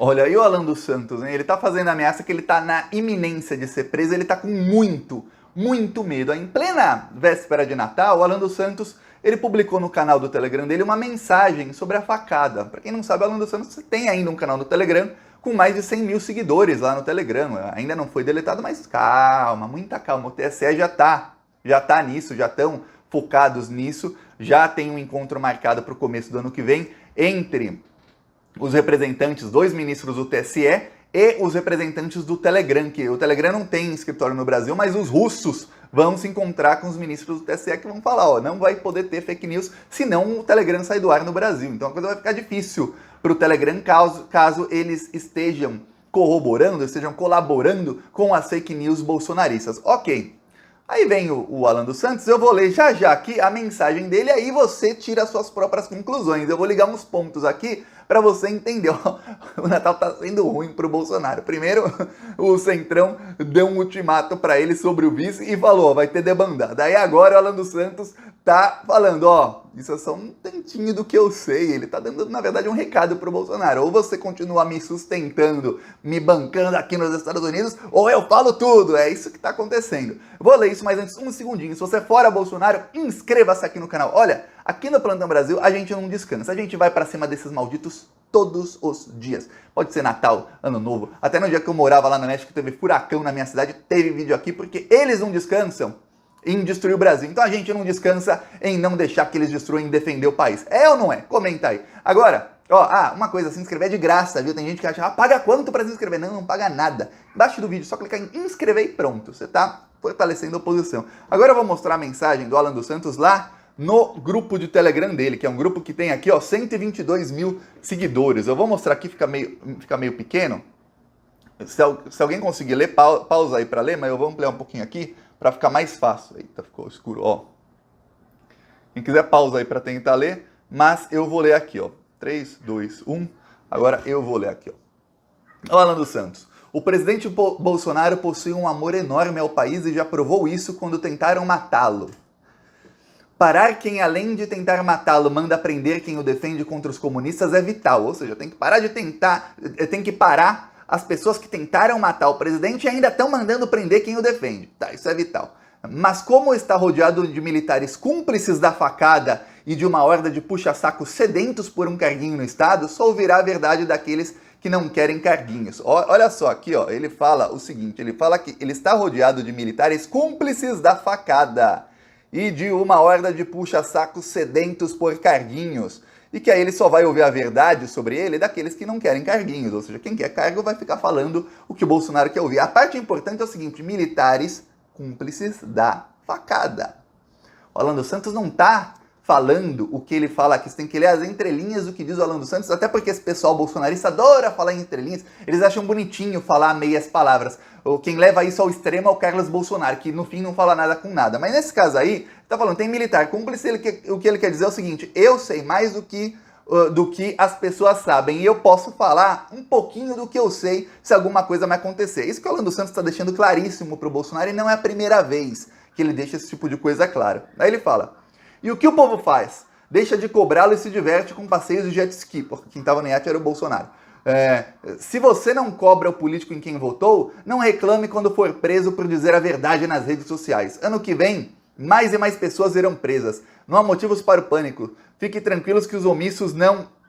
Olha, e o Alan dos Santos, hein? Ele tá fazendo ameaça que ele tá na iminência de ser preso, ele tá com muito medo. Em plena véspera de Natal, o Alan dos Santos, ele publicou no canal do Telegram dele uma mensagem sobre a facada. Pra quem não sabe, o Alan dos Santos tem ainda um canal no Telegram com mais de 100 mil seguidores lá no Telegram. Ainda não foi deletado, mas calma, muita calma. O TSE já tá nisso, já estão focados nisso. Já tem um encontro marcado para o começo do ano que vem entre os representantes, dois ministros do TSE e os representantes do Telegram, que o Telegram não tem escritório no Brasil, mas os russos vão se encontrar com os ministros do TSE que vão falar, ó, não vai poder ter fake news, senão o Telegram sai do ar no Brasil. Então a coisa vai ficar difícil para o Telegram caso eles estejam corroborando, estejam colaborando com as fake news bolsonaristas. Ok. Aí vem o Alan dos Santos, eu vou ler já aqui a mensagem dele, aí você tira as suas próprias conclusões. Eu vou ligar uns pontos aqui para você entender. O Natal tá sendo ruim pro Bolsonaro. Primeiro, o Centrão deu um ultimato para ele sobre o vice e falou, ó, vai ter debandada. Aí agora o Alan dos Santos tá falando, ó, isso é só um tantinho do que eu sei. Ele tá dando, na verdade, um recado pro Bolsonaro. Ou você continua me sustentando, me bancando aqui nos Estados Unidos, ou eu falo tudo. É isso que tá acontecendo. Vou ler isso, mas antes, um segundinho. Se você é fora Bolsonaro, inscreva-se aqui no canal. Olha, aqui no Plantão Brasil, a gente não descansa. A gente vai pra cima desses malditos todos os dias. Pode ser Natal, Ano Novo. Até no dia que eu morava lá no México, teve furacão na minha cidade, teve vídeo aqui, porque eles não descansam em destruir o Brasil. Então a gente não descansa em não deixar que eles destruam, em defender o país. É ou não é? Comenta aí. Agora, ó, uma coisa, se inscrever é de graça, viu? Tem gente que acha, paga quanto pra se inscrever? Não, não paga nada. Embaixo do vídeo, só clicar em inscrever e pronto. Você tá fortalecendo a oposição. Agora eu vou mostrar a mensagem do Alan dos Santos lá no grupo de Telegram dele, que é um grupo que tem aqui, ó, 122 mil seguidores. Eu vou mostrar aqui, fica meio pequeno. Se alguém conseguir ler, pausa aí pra ler, mas eu vou ampliar um pouquinho aqui para ficar mais fácil. Eita, ficou escuro, ó. Quem quiser pausa aí para tentar ler, mas eu vou ler aqui, ó. 3, 2, 1. Agora eu vou ler aqui, ó. Alan dos Santos. O presidente Bolsonaro possui um amor enorme ao país e já provou isso quando tentaram matá-lo. Parar quem, além de tentar matá-lo, manda prender quem o defende contra os comunistas é vital. Ou seja, tem que parar de tentar, tem que parar as pessoas que tentaram matar o presidente e ainda estão mandando prender quem o defende. Tá, isso é vital. Mas como está rodeado de militares cúmplices da facada e de uma horda de puxa-sacos sedentos por um carguinho no Estado, só ouvirá a verdade daqueles que não querem carguinhos. Olha só, aqui ó, ele fala o seguinte, ele fala que ele está rodeado de militares cúmplices da facada e de uma horda de puxa-sacos sedentos por carguinhos. E que aí ele só vai ouvir a verdade sobre ele daqueles que não querem carguinhos. Ou seja, quem quer cargo vai ficar falando o que o Bolsonaro quer ouvir. A parte importante é o seguinte, militares cúmplices da facada. O Alan dos Santos não está falando o que ele fala aqui. Você tem que ler as entrelinhas do que diz o Alan dos Santos, até porque esse pessoal bolsonarista adora falar em entrelinhas. Eles acham bonitinho falar meias palavras. Quem leva isso ao extremo é o Carlos Bolsonaro, que no fim não fala nada com nada. Mas nesse caso aí, tá falando, tem militar cúmplice, o que ele quer dizer é o seguinte, eu sei mais do que as pessoas sabem, e eu posso falar um pouquinho do que eu sei se alguma coisa vai acontecer. Isso que o Alan dos Santos está deixando claríssimo pro Bolsonaro, e não é a primeira vez que ele deixa esse tipo de coisa claro. Aí ele fala, e o que o povo faz? Deixa de cobrá-lo e se diverte com passeios de jet ski, porque quem estava no iate era o Bolsonaro. Se você não cobra o político em quem votou, não reclame quando for preso por dizer a verdade nas redes sociais. Ano que vem, mais e mais pessoas serão presas. Não há motivos para o pânico. Fiquem tranquilos que os omissos não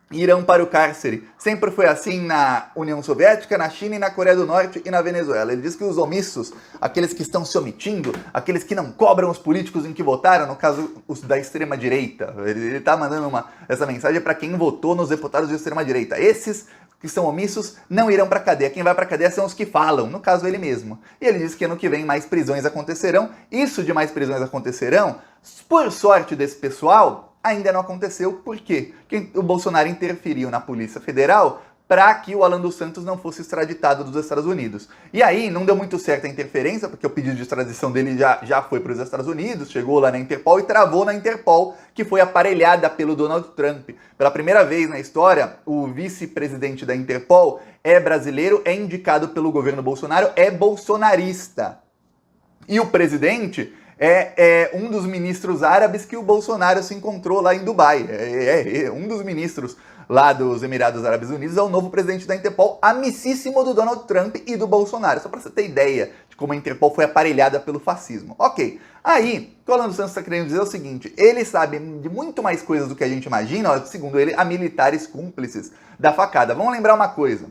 irão para o cárcere. Sempre foi assim na União Soviética, na China e na Coreia do Norte e na Venezuela. Ele diz que os omissos, aqueles que estão se omitindo, aqueles que não cobram os políticos em que votaram, no caso os da extrema-direita, ele está mandando essa mensagem para quem votou nos deputados de extrema-direita. Esses que são omissos não irão para a cadeia. Quem vai para a cadeia são os que falam, no caso ele mesmo. E ele diz que ano que vem mais prisões acontecerão. Isso de mais prisões acontecerão, por sorte desse pessoal, ainda não aconteceu. Por quê? Porque o Bolsonaro interferiu na Polícia Federal para que o Alan dos Santos não fosse extraditado dos Estados Unidos. E aí não deu muito certo a interferência, porque o pedido de extradição dele já foi para os Estados Unidos, chegou lá na Interpol e travou na Interpol, que foi aparelhada pelo Donald Trump. Pela primeira vez na história, o vice-presidente da Interpol é brasileiro, é indicado pelo governo Bolsonaro, é bolsonarista. E o presidente é um dos ministros árabes que o Bolsonaro se encontrou lá em Dubai. Um dos ministros lá dos Emirados Árabes Unidos, é o novo presidente da Interpol, amicíssimo do Donald Trump e do Bolsonaro. Só para você ter ideia de como a Interpol foi aparelhada pelo fascismo. Ok, aí o que o Alan dos Santos está querendo dizer é o seguinte: ele sabe de muito mais coisas do que a gente imagina, ó, segundo ele, há militares cúmplices da facada. Vamos lembrar uma coisa,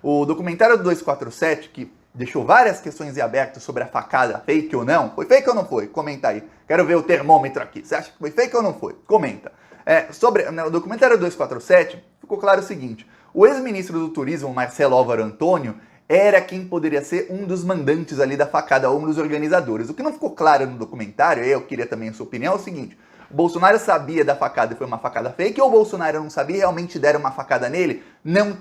o documentário do 247, que deixou várias questões em aberto sobre a facada, fake ou não, foi fake ou não foi? Comenta aí, quero ver o termômetro aqui, você acha que foi fake ou não foi? Comenta. Sobre o documentário 247, ficou claro o seguinte: o ex-ministro do Turismo, Marcelo Álvaro Antônio, era quem poderia ser um dos mandantes ali da facada, um dos organizadores. O que não ficou claro no documentário, eu queria também a sua opinião, é o seguinte: o Bolsonaro sabia da facada e foi uma facada fake, ou o Bolsonaro não sabia e realmente deram uma facada nele, não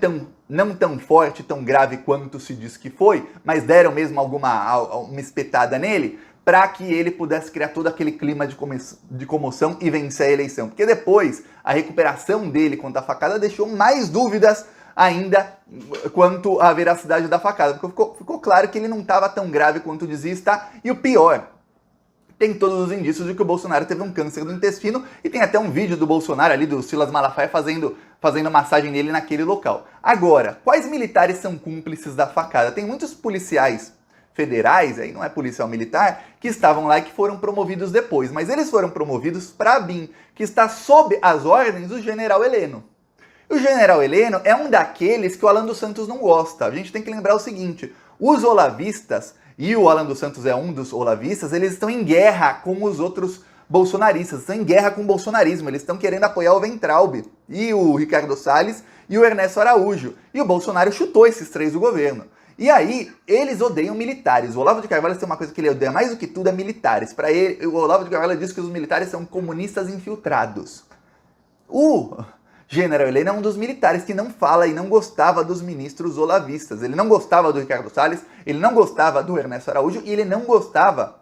tão forte, tão grave quanto se diz que foi, mas deram mesmo uma espetada nele, para que ele pudesse criar todo aquele clima de comoção e vencer a eleição. Porque depois, a recuperação dele quanto à facada deixou mais dúvidas ainda quanto à veracidade da facada. Porque ficou claro que ele não estava tão grave quanto dizia estar. E o pior, tem todos os indícios de que o Bolsonaro teve um câncer do intestino, e tem até um vídeo do Bolsonaro ali, do Silas Malafaia, fazendo massagem nele naquele local. Agora, quais militares são cúmplices da facada? Tem muitos policiais federais, aí não é policial militar, que estavam lá e que foram promovidos depois, mas eles foram promovidos para a BIM, que está sob as ordens do general Heleno. O general Heleno é um daqueles que o Alan dos Santos não gosta. A gente tem que lembrar o seguinte: os olavistas, e o Alan dos Santos é um dos olavistas, eles estão em guerra com os outros bolsonaristas, estão em guerra com o bolsonarismo, eles estão querendo apoiar o Weintraub, e o Ricardo Salles, e o Ernesto Araújo. E o Bolsonaro chutou esses três do governo. E aí, eles odeiam militares. O Olavo de Carvalho tem uma coisa que ele odeia mais do que tudo, é militares. Para ele, o Olavo de Carvalho diz que os militares são comunistas infiltrados. O general Heleno é um dos militares que não fala e não gostava dos ministros olavistas. Ele não gostava do Ricardo Salles, ele não gostava do Ernesto Araújo e ele não gostava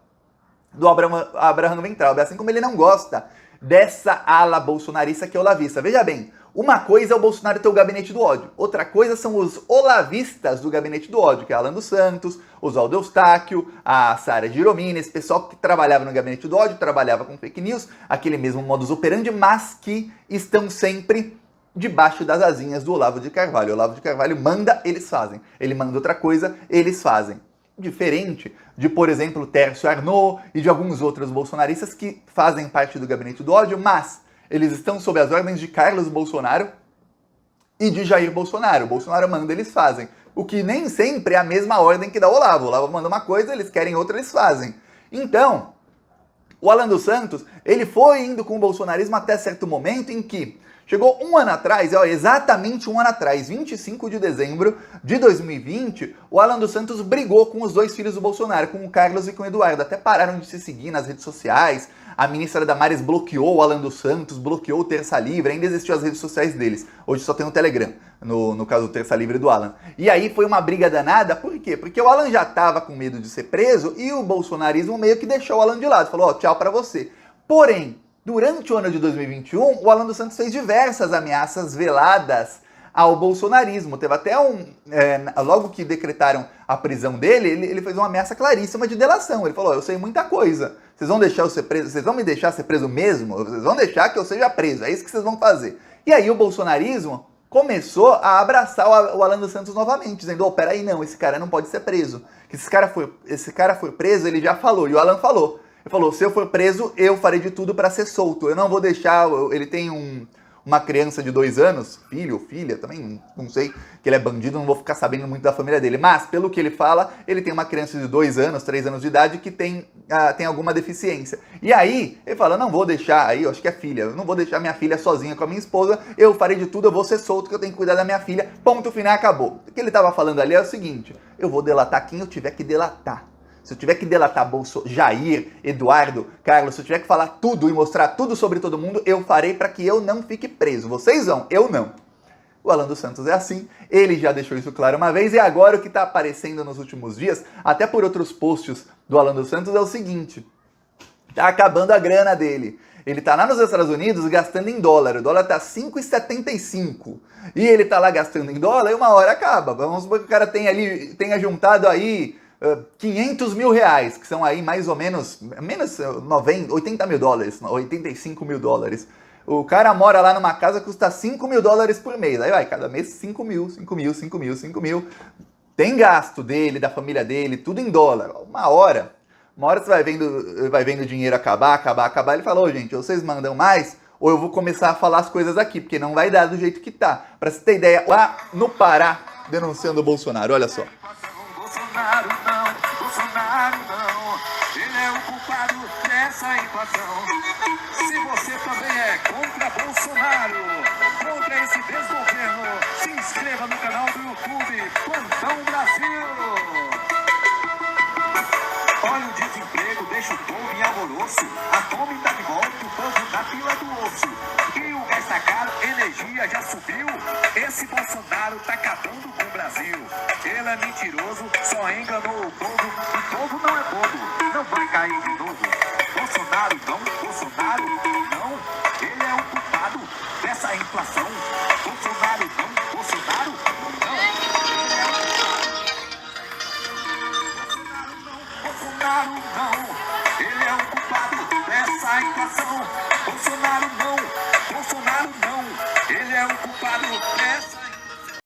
do Abraham Weintraub, assim como ele não gosta dessa ala bolsonarista que é olavista. Veja bem, uma coisa é o Bolsonaro ter o gabinete do ódio, outra coisa são os olavistas do gabinete do ódio, que é Alan dos Santos, Oswaldo Eustáquio, a Sara Giromini, esse pessoal que trabalhava no gabinete do ódio, trabalhava com fake news, aquele mesmo modus operandi, mas que estão sempre debaixo das asinhas do Olavo de Carvalho. O Olavo de Carvalho manda, eles fazem. Ele manda outra coisa, eles fazem. Diferente de, por exemplo, Tércio Arnaud e de alguns outros bolsonaristas que fazem parte do gabinete do ódio, mas eles estão sob as ordens de Carlos Bolsonaro e de Jair Bolsonaro. O Bolsonaro manda, eles fazem. O que nem sempre é a mesma ordem que dá o Olavo. O Olavo manda uma coisa, eles querem outra, eles fazem. Então, o Alan dos Santos, ele foi indo com o bolsonarismo até certo momento em que chegou um ano atrás, exatamente um ano atrás, 25 de dezembro de 2020, o Alan dos Santos brigou com os dois filhos do Bolsonaro, com o Carlos e com o Eduardo. Até pararam de se seguir nas redes sociais. A ministra Damares bloqueou o Alan dos Santos, bloqueou o Terça Livre, ainda existiu as redes sociais deles. Hoje só tem o Telegram, no caso do Terça Livre do Alan. E aí foi uma briga danada, por quê? Porque o Alan já estava com medo de ser preso e o bolsonarismo meio que deixou o Alan de lado, falou, tchau pra você. Porém, durante o ano de 2021, o Alan dos Santos fez diversas ameaças veladas ao bolsonarismo. Teve até logo que decretaram a prisão dele, ele fez uma ameaça claríssima de delação. Ele falou, eu sei muita coisa, vocês vão deixar eu ser preso, vocês vão me deixar ser preso mesmo? Vocês vão deixar que eu seja preso, é isso que vocês vão fazer. E aí o bolsonarismo começou a abraçar o Alan dos Santos novamente, dizendo, peraí, não, esse cara não pode ser preso. Que esse cara foi preso, ele já falou, e o Alan falou. Ele falou, se eu for preso, eu farei de tudo para ser solto. Eu não vou deixar... Ele tem uma criança de 2 anos, filho ou filha, também não sei, que ele é bandido, não vou ficar sabendo muito da família dele. Mas, pelo que ele fala, ele tem uma criança de 2 anos, 3 anos de idade, que tem alguma deficiência. E aí, ele fala, não vou deixar, aí eu acho que é filha, eu não vou deixar minha filha sozinha com a minha esposa, eu farei de tudo, eu vou ser solto, que eu tenho que cuidar da minha filha. Ponto final, acabou. O que ele estava falando ali é o seguinte, eu vou delatar quem eu tiver que delatar. Se eu tiver que delatar Jair, Eduardo, Carlos, se eu tiver que falar tudo e mostrar tudo sobre todo mundo, eu farei para que eu não fique preso. Vocês vão, eu não. O Alan dos Santos é assim, ele já deixou isso claro uma vez, e agora o que está aparecendo nos últimos dias, até por outros posts do Alan dos Santos, é o seguinte, tá acabando a grana dele. Ele tá lá nos Estados Unidos gastando em dólar, o dólar tá 5,75, e ele tá lá gastando em dólar e uma hora acaba. Vamos supor que o cara tenha juntado aí 500 mil reais, que são aí mais ou menos 80 mil dólares, 85 mil dólares. O cara mora lá numa casa que custa $5.000 por mês. Aí vai, cada mês 5 mil, 5 mil, 5 mil, 5 mil. Tem gasto dele, da família dele, tudo em dólar. Uma hora você vai vendo o dinheiro acabar. Ele fala, ô gente, ou vocês mandam mais, ou eu vou começar a falar as coisas aqui, porque não vai dar do jeito que tá. Pra você ter ideia, lá no Pará, denunciando o Bolsonaro, olha só. Bolsonaro não, ele é o culpado dessa inflação. Se você também é contra Bolsonaro, contra esse desgoverno, se inscreva no canal do YouTube Plantão Brasil. Olha o desemprego, deixa o povo em alvoroço. A fome tá de volta, o povo da fila do osso. E o gás tá caro, energia já subiu. Esse Bolsonaro tá acabando com o Brasil. Ele é mentiroso, só enganou o povo não é bobo, não vai cair de novo. Bolsonaro não, ele é o culpado dessa inflação. Bolsonaro não. Bolsonaro não, ele é o culpado dessa inflação. Bolsonaro não.